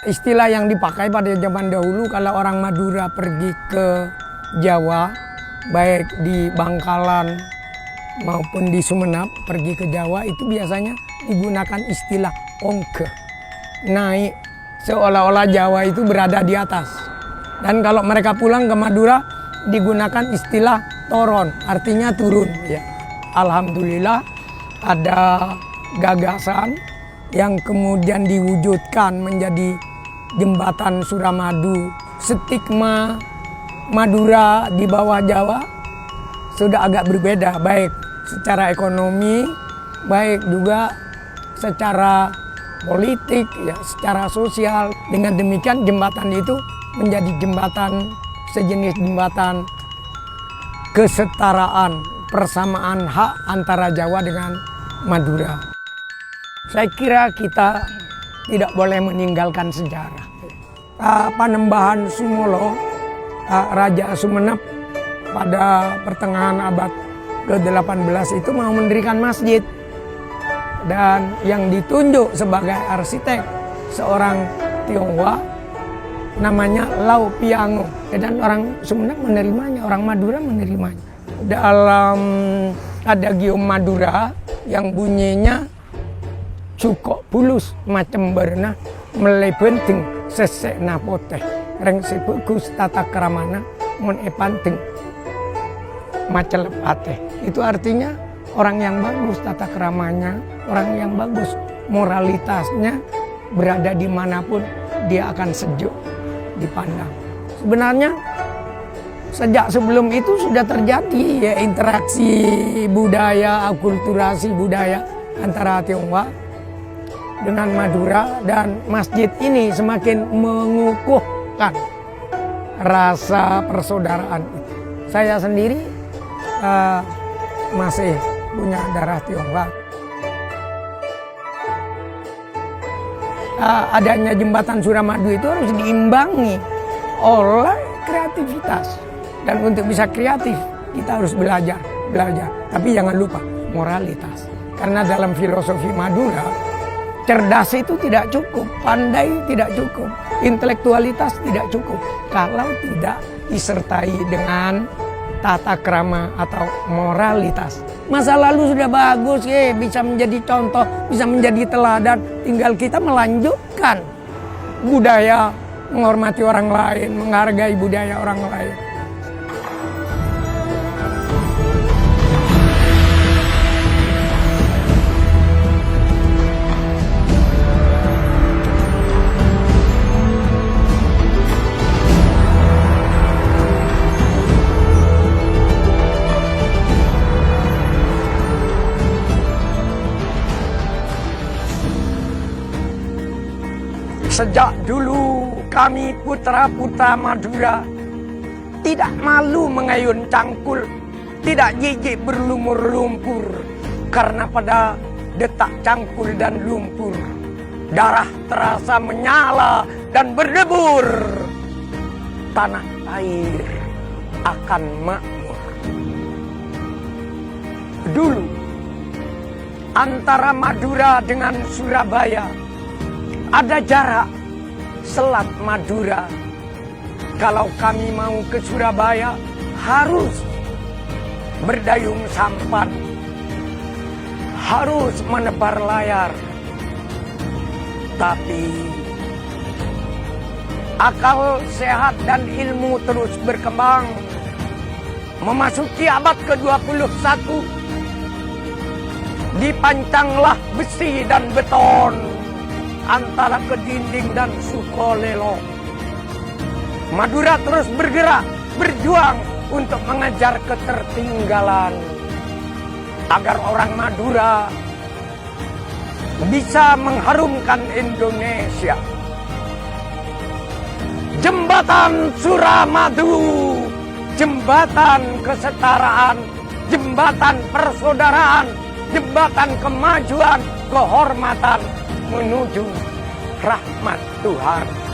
Istilah yang dipakai pada zaman dahulu kalau orang Madura pergi ke Jawa, baik di Bangkalan maupun di Sumenep, pergi ke Jawa itu biasanya digunakan istilah ongke, naik, seolah-olah Jawa itu berada di atas. Dan kalau mereka pulang ke Madura digunakan istilah toron, artinya turun. Ya. Alhamdulillah ada gagasan yang kemudian diwujudkan menjadi jembatan Suramadu. Stigma Madura di bawah Jawa sudah agak berbeda, baik secara ekonomi, baik juga secara politik, ya, secara sosial. Dengan demikian jembatan itu menjadi jembatan, sejenis jembatan kesetaraan, persamaan hak antara Jawa dengan Madura. Saya kira kita tidak boleh meninggalkan sejarah. Panembahan Sumolo, Raja Sumenep pada pertengahan abad ke-18 itu mau mendirikan masjid. Dan yang ditunjuk sebagai arsitek seorang Tionghoa namanya Lau Piango. Dan orang Sumenep menerimanya, orang Madura menerimanya. Dalam adagium Madura yang bunyinya cukok bulus macam berna melebenting sesek napoteh reng sebagus tata keramana mon epanteng macam lepateh. Itu artinya orang yang bagus tata keramanya, orang yang bagus moralitasnya, berada dimanapun dia akan sejuk dipandang. Sebenarnya sejak sebelum itu sudah terjadi ya, interaksi budaya, akulturasi budaya antara Tionghoa dengan Madura, dan masjid ini semakin mengukuhkan rasa persaudaraan itu. Saya sendiri masih punya darah Tionghoa. Adanya jembatan Suramadu itu harus diimbangi oleh kreativitas. Dan untuk bisa kreatif kita harus belajar. Tapi jangan lupa moralitas. Karena dalam filosofi Madura, cerdas itu tidak cukup, pandai tidak cukup, intelektualitas tidak cukup kalau tidak disertai dengan tata krama atau moralitas. Masa lalu sudah bagus, bisa menjadi contoh, bisa menjadi teladan. Tinggal kita melanjutkan budaya, menghormati orang lain, menghargai budaya orang lain. Sejak dulu kami putra-putra Madura tidak malu mengayun cangkul, tidak jijik berlumur lumpur. Karena pada detak cangkul dan lumpur, darah terasa menyala dan berdebur. Tanah air akan makmur. Dulu antara Madura dengan Surabaya ada jarak Selat Madura. Kalau kami mau ke Surabaya harus berdayung sampan, harus menebar layar. Tapi akal sehat dan ilmu terus berkembang. Memasuki abad ke-21, dipancanglah besi dan beton antara Kedinding dan Sukolelo. Madura terus bergerak, berjuang untuk mengejar ketertinggalan, agar orang Madura bisa mengharumkan Indonesia. Jembatan Suramadu, jembatan kesetaraan, jembatan persaudaraan, jembatan kemajuan, kehormatan menuju rahmat Tuhan.